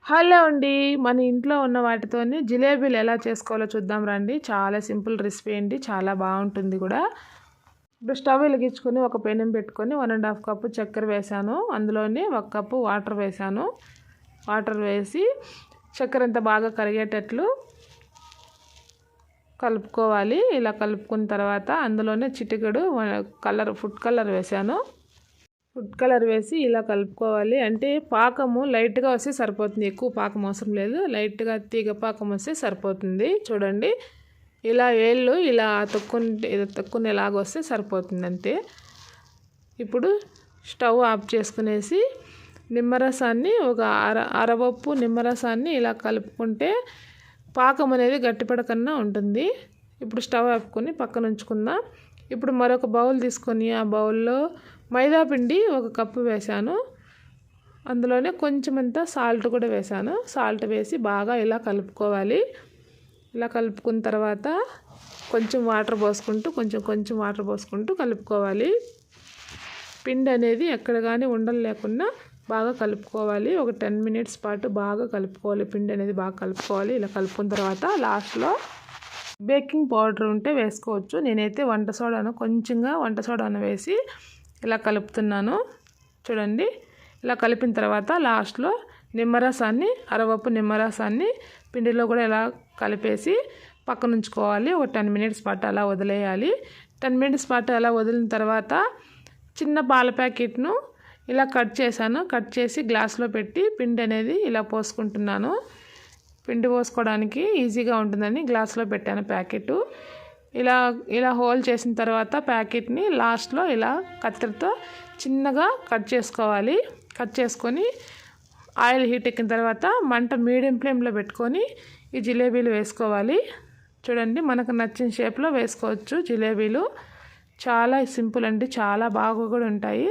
Hello అండి, మన ఇంట్లో ఉన్న వాటితోని జిలేబీలు ఎలా చేసుకోవాలో చూద్దాం రండి. చాలా సింపుల్ రెసిపీ అండి, చాలా బాగుంటుంది కూడా. ఇప్పుడు స్టవ్ వెలిగించుకొని ఒక పెనం పెట్టుకొని 1.5 కప్పు చక్కెర వేసాను. అందులోనే 1 కప్పు వాటర్ వేసాను. వాటర్ వేసి చక్కెర అంతా బాగా కరిగేటట్లు కలుపుకోవాలి. ఇలా కలుపుకున్న తర్వాత అందులోనే చిటికెడు ఫుడ్ కలర్ వేసాను. ఫుడ్ కలర్ వేసి ఇలా కలుపుకోవాలి. అంటే పాకము లైట్గా వస్తే సరిపోతుంది, ఎక్కువ పాకం అవసరం లేదు. లైట్గా తీగ పాకం వస్తే సరిపోతుంది. చూడండి, ఇలా వేళ్ళు ఇలా తొక్కునేలాగా వస్తే సరిపోతుంది అంతే. ఇప్పుడు స్టవ్ ఆఫ్ చేసుకునేసి నిమ్మరసాన్ని ఒక అరవప్పు నిమ్మరసాన్ని ఇలా కలుపుకుంటే పాకం అనేది గట్టిపడకన్నా ఉంటుంది. ఇప్పుడు స్టవ్ ఆపుకొని పక్కన ఉంచుకుందాం. ఇప్పుడు మరొక బౌల్ తీసుకొని ఆ బౌల్లో మైదా పిండి 1 కప్పు వేసాను. అందులోనే కొంచెమంతా సాల్ట్ కూడా వేసాను. సాల్ట్ వేసి బాగా ఇలా కలుపుకోవాలి. ఇలా కలుపుకున్న తర్వాత కొంచెం వాటర్ పోసుకుంటూ కలుపుకోవాలి. పిండి అనేది ఎక్కడ కానీ ఉండలు లేకుండా బాగా కలుపుకోవాలి. ఒక 10 మినిట్స్ పాటు బాగా కలుపుకోవాలి. పిండి అనేది బాగా కలుపుకోవాలి. ఇలా కలుపుకున్న తర్వాత లాస్ట్లో బేకింగ్ పౌడర్ ఉంటే వేసుకోవచ్చు. నేనైతే కొంచెంగా వంట సోడాను వేసి ఇలా కలుపుతున్నాను. చూడండి, ఇలా కలిపిన తర్వాత లాస్ట్లో నిమ్మరసాన్ని అరవప్పు నిమ్మరసాన్ని పిండిలో కూడా ఇలా కలిపేసి పక్కన ఉంచుకోవాలి. ఒక 10 మినిట్స్ పాటు అలా వదిలేయాలి. 10 మినిట్స్ పాటు అలా వదిలిన తర్వాత చిన్న పాల ప్యాకెట్ను ఇలా కట్ చేసి గ్లాస్లో పెట్టి పిండి అనేది ఇలా పోసుకుంటున్నాను. పిండి పోసుకోవడానికి ఈజీగా ఉంటుందని గ్లాస్లో పెట్టాను ప్యాకెట్. ఇలా హోల్ చేసిన తర్వాత ప్యాకెట్ని లాస్ట్లో ఇలా కత్తెరతో చిన్నగా కట్ చేసుకోవాలి. కట్ చేసుకొని ఆయిల్ హీట్ ఎక్కిన తర్వాత మంట మీడియం ఫ్లేమ్లో పెట్టుకొని ఈ జిలేబీలు వేసుకోవాలి. చూడండి, మనకు నచ్చిన షేప్లో వేసుకోవచ్చు. జిలేబీలు చాలా సింపుల్ అండి, చాలా బాగా కూడా ఉంటాయి.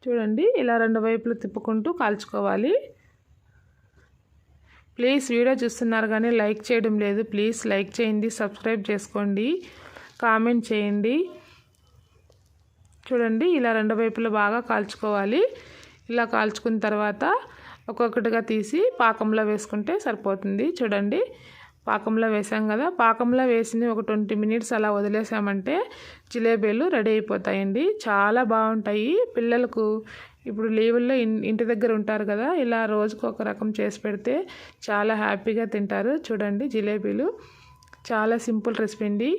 చూడండి, ఇలా 2 వైపులు తిప్పుకుంటూ కాల్చుకోవాలి. ప్లీజ్ వీడియో చూస్తున్నారు కానీ లైక్ చేయడం లేదు. ప్లీజ్ లైక్ చేయండి, సబ్స్క్రైబ్ చేసుకోండి, కామెంట్ చేయండి. చూడండి, ఇలా 2 వైపులు బాగా కాల్చుకోవాలి. ఇలా కాల్చుకున్న తర్వాత ఒక్కొక్కటిగా తీసి పాకంలో వేసుకుంటే సరిపోతుంది. చూడండి, పాకంలో వేసాం కదా, పాకంలో వేసి ఒక 20 మినిట్స్ అలా వదిలేసామంటే జిలేబీలు రెడీ అయిపోతాయండి. చాలా బాగుంటాయి. పిల్లలకు ఇప్పుడు లీవుల్లో ఇంటి దగ్గర ఉంటారు కదా, ఇలా రోజుకు ఒక రకం చేసి పెడితే చాలా హ్యాపీగా తింటారు. చూడండి, జిలేబీలు చాలా సింపుల్ రెసిపీ అండి.